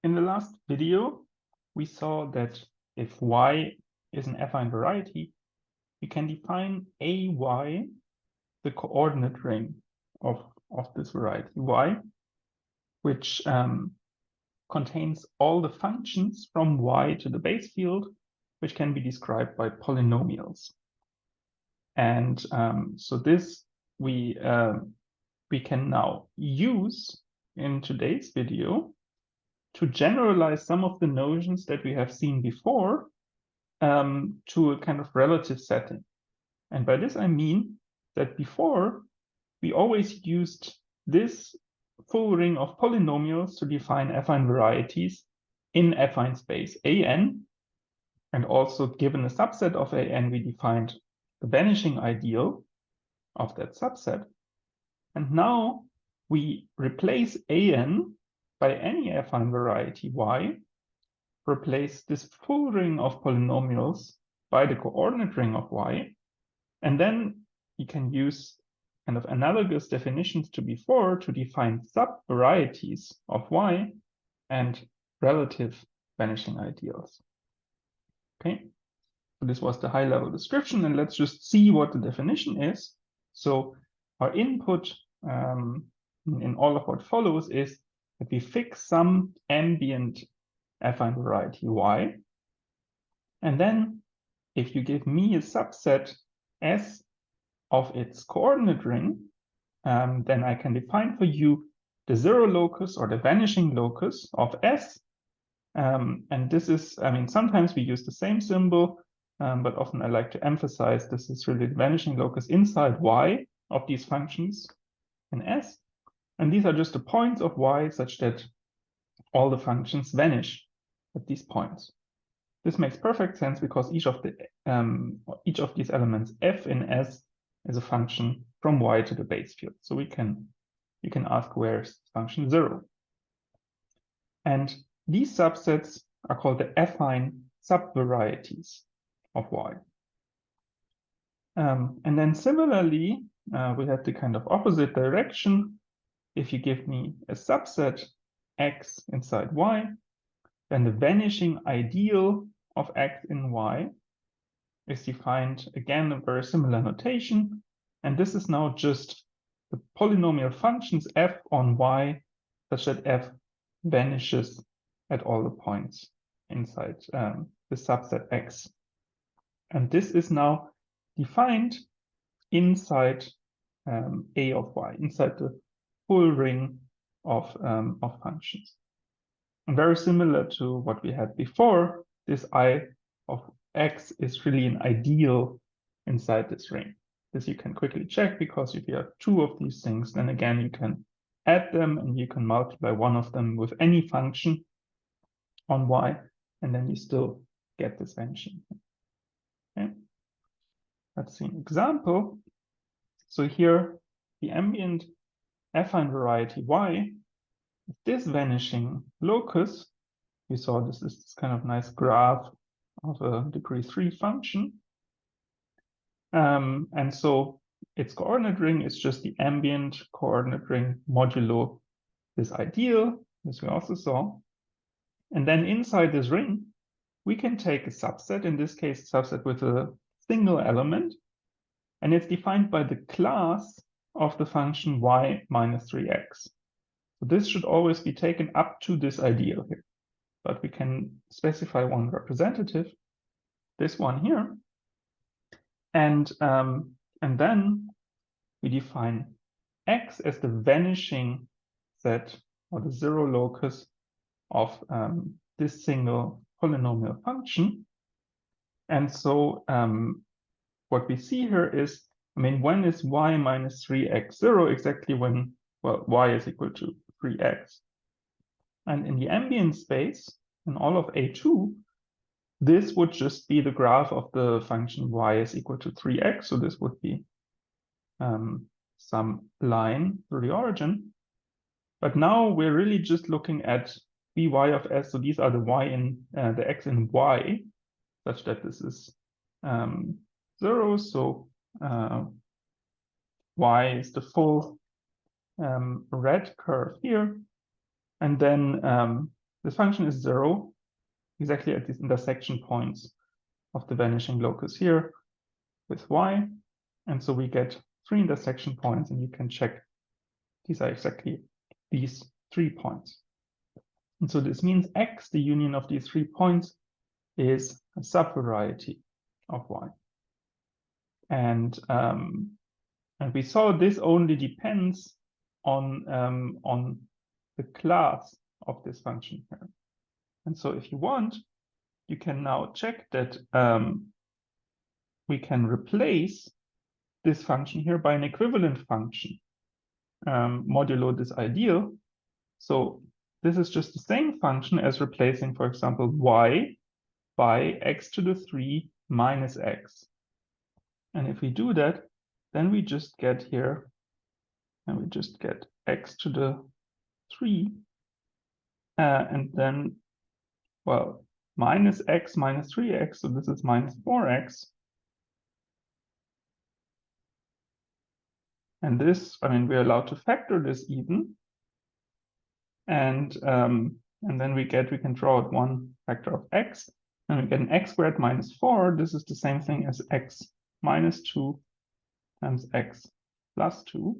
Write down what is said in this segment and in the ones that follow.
In the last video, we saw that if y is an affine variety, we can define AY, the coordinate ring of this variety y, which contains all the functions from y to the base field, which can be described by polynomials. And so this we can now use in today's video to generalize some of the notions that we have seen before to a kind of relative setting. And by this I mean that before we always used this full ring of polynomials to define affine varieties in affine space AN, and also given a subset of AN, we defined the vanishing ideal of that subset. And now we replace AN by any affine variety y, replace this full ring of polynomials by the coordinate ring of y, and then you can use kind of analogous definitions to before to define subvarieties of y and relative vanishing ideals. Okay, so this was the high-level description, and let's just see what the definition is. So our input in all of what follows is that we fix some ambient affine variety y, and then if you give me a subset S of its coordinate ring, then I can define for you the zero locus or the vanishing locus of S. And this is, I mean, sometimes we use the same symbol, but often I like to emphasize this is really the vanishing locus inside y of these functions in S. And these are just the points of y such that all the functions vanish at these points. This makes perfect sense because each of these elements f in S is a function from y to the base field. So you can ask where's function 0. And these subsets are called the affine subvarieties of y. And then similarly, we have the kind of opposite direction. If you give me a subset x inside y, then the vanishing ideal of x in y is defined, again, a very similar notation. And this is now just the polynomial functions f on y, such that f vanishes at all the points inside the subset x. And this is now defined inside A of y, inside the full ring of functions. And very similar to what we had before, this I of x is really an ideal inside this ring. This you can quickly check, because if you have two of these things, then again you can add them and you can multiply one of them with any function on y, and then you still get this vanishing. Okay. Let's see an example. So here, the ambient affine variety y, this vanishing locus, we saw this is this kind of nice graph of a degree 3 function. And so its coordinate ring is just the ambient coordinate ring modulo this ideal, as we also saw. And then inside this ring, we can take a subset, in this case, a subset with a single element, and it's defined by the class of the function y minus 3x. So this should always be taken up to this ideal here. But we can specify one representative, this one here. And then we define x as the vanishing set, or the zero locus of this single polynomial function. And so what we see here is, I mean, when is y minus 3x 0? Exactly when, well, y is equal to 3x. And in the ambient space, in all of A2, this would just be the graph of the function y is equal to 3x. So this would be some line through the origin. But now we're really just looking at by of s. So these are the y in the x in y, such that this is 0. So y is the full red curve here. And then this function is 0 exactly at these intersection points of the vanishing locus here with y. And so we get 3 intersection points, and you can check these are exactly these 3 points. And so this means x, the union of these 3 points, is a subvariety of y. And we saw this only depends on the class of this function here. And so if you want, you can now check that we can replace this function here by an equivalent function modulo this ideal. So this is just the same function as replacing, for example, y by x to the 3 minus x. And if we do that, then we just get here, and we just get x to the 3, and then, well, minus x minus 3x, so this is minus 4x. And this, I mean, we're allowed to factor this even. And then we can draw out one factor of x, and we get an x squared minus 4. This is the same thing as x minus 2 times x plus 2.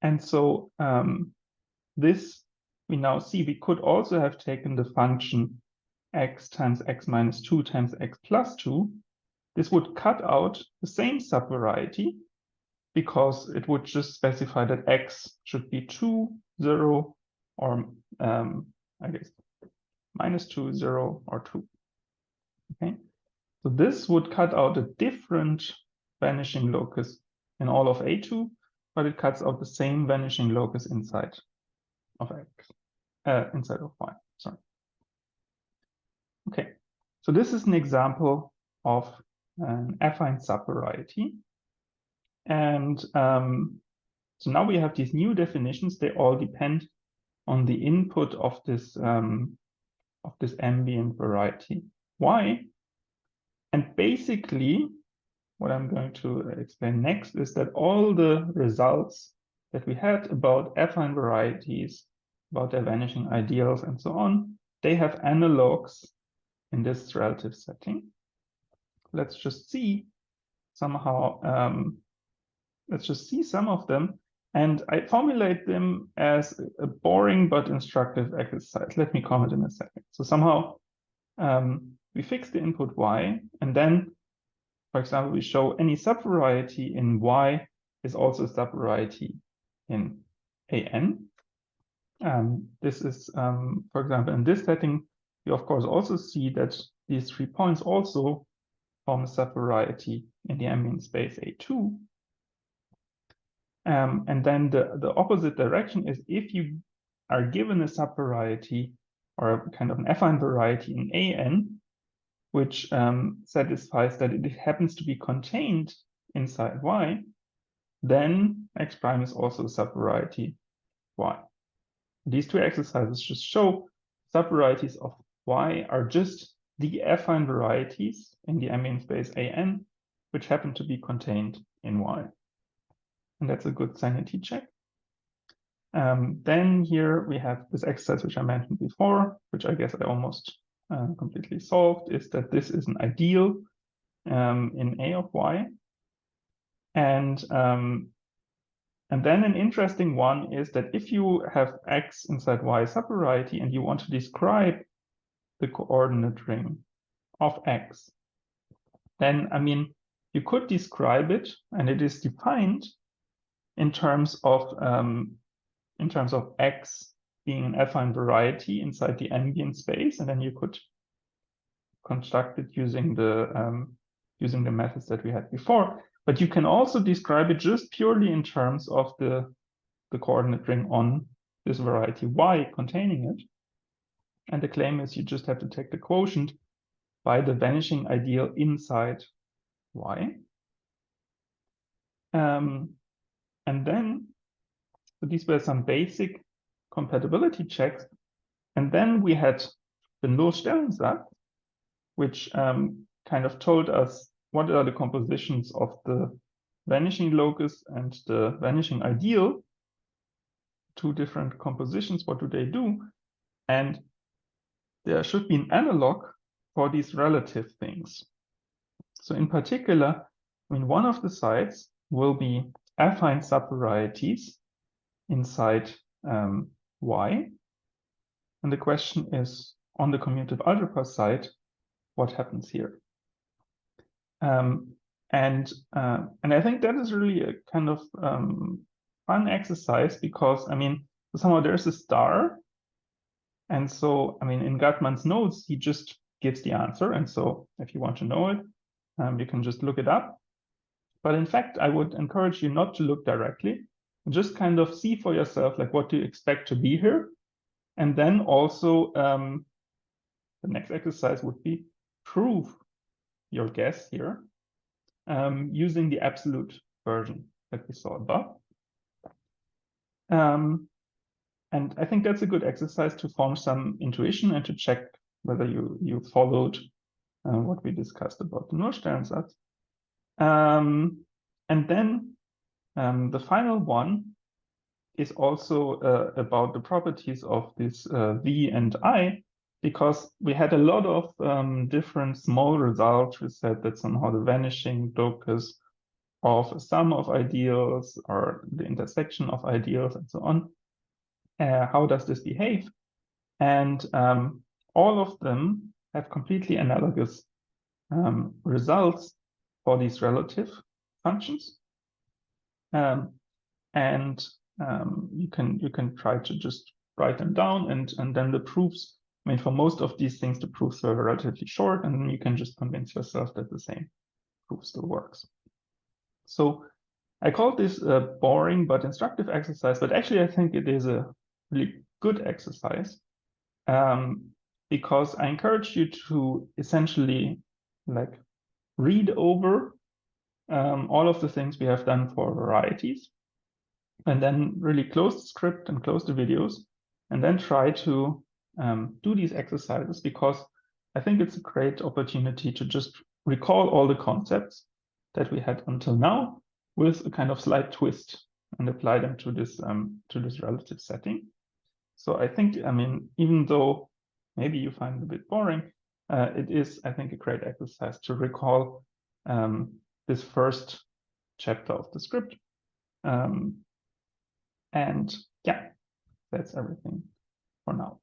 And so this, we now see we could also have taken the function x times x minus 2 times x plus 2. This would cut out the same subvariety, because it would just specify that x should be 2, 0, or I guess minus 2, 0, or 2. Okay, so this would cut out a different vanishing locus in all of A2, but it cuts out the same vanishing locus inside of x, inside of y. Sorry. Okay, so this is an example of an affine subvariety. And so now we have these new definitions. They all depend on the input of this ambient variety y. And basically, what I'm going to explain next is that all the results that we had about affine varieties, about their vanishing ideals, and so on, they have analogs in this relative setting. Let's just see somehow. Let's just see some of them, and I formulate them as a boring but instructive exercise. Let me comment in a second. So somehow we fix the input y, and then, for example, we show any subvariety in y is also a subvariety in an. This is, for example, in this setting, you of course also see that these 3 points also form a subvariety in the ambient space A2. And then the opposite direction is if you are given a subvariety or a kind of an affine variety in an, which satisfies that it happens to be contained inside y, then x prime is also a subvariety y. These two exercises just show subvarieties of y are just the affine varieties in the ambient space an, which happen to be contained in y. And that's a good sanity check. Then here we have this exercise which I mentioned before, which I guess I almost completely solved, is that this is an ideal in A of y. And then an interesting one is that if you have x inside y subvariety and you want to describe the coordinate ring of x, then, I mean, you could describe it, and it is defined in terms of x being an affine variety inside the ambient space, and then you could construct it using the methods that we had before. But you can also describe it just purely in terms of the coordinate ring on this variety y containing it. And the claim is you just have to take the quotient by the vanishing ideal inside y. And then, so these were some basic compatibility checks. And then we had the Nullstellensatz, which kind of told us what are the compositions of the vanishing locus and the vanishing ideal. two different compositions, what do they do? And there should be an analog for these relative things. So in particular, I mean, one of the sides will be affine subvarieties inside Y. And the question is, on the commutative algebra side, what happens here? And I think that is really a kind of fun exercise, because I mean, somehow there's a star, and so I mean, in Gartmann's notes, he just gives the answer, and so if you want to know it, you can just look it up. But in fact, I would encourage you not to look directly, just kind of see for yourself, like, what do you expect to be here, and then also the next exercise would be prove your guess here. Using the absolute version that we saw above. And I think that's a good exercise to form some intuition and to check whether you followed what we discussed about the Nullstellensatz. And then the final one is also about the properties of this V and I, because we had a lot of different small results. We said that somehow the vanishing locus of a sum of ideals or the intersection of ideals and so on. How does this behave? And all of them have completely analogous results for these relative functions. And you can try to just write them down, and then the proofs, I mean, for most of these things, the proofs are relatively short, and then you can just convince yourself that the same proof still works. So I call this a boring but instructive exercise, but actually I think it is a really good exercise, because I encourage you to essentially like read over all of the things we have done for varieties, and then really close the script and close the videos, and then try to do these exercises, because I think it's a great opportunity to just recall all the concepts that we had until now with a kind of slight twist and apply them to this relative setting. So I think, I mean, even though maybe you find it a bit boring, it is, I think, a great exercise to recall this first chapter of the script. And yeah, that's everything for now.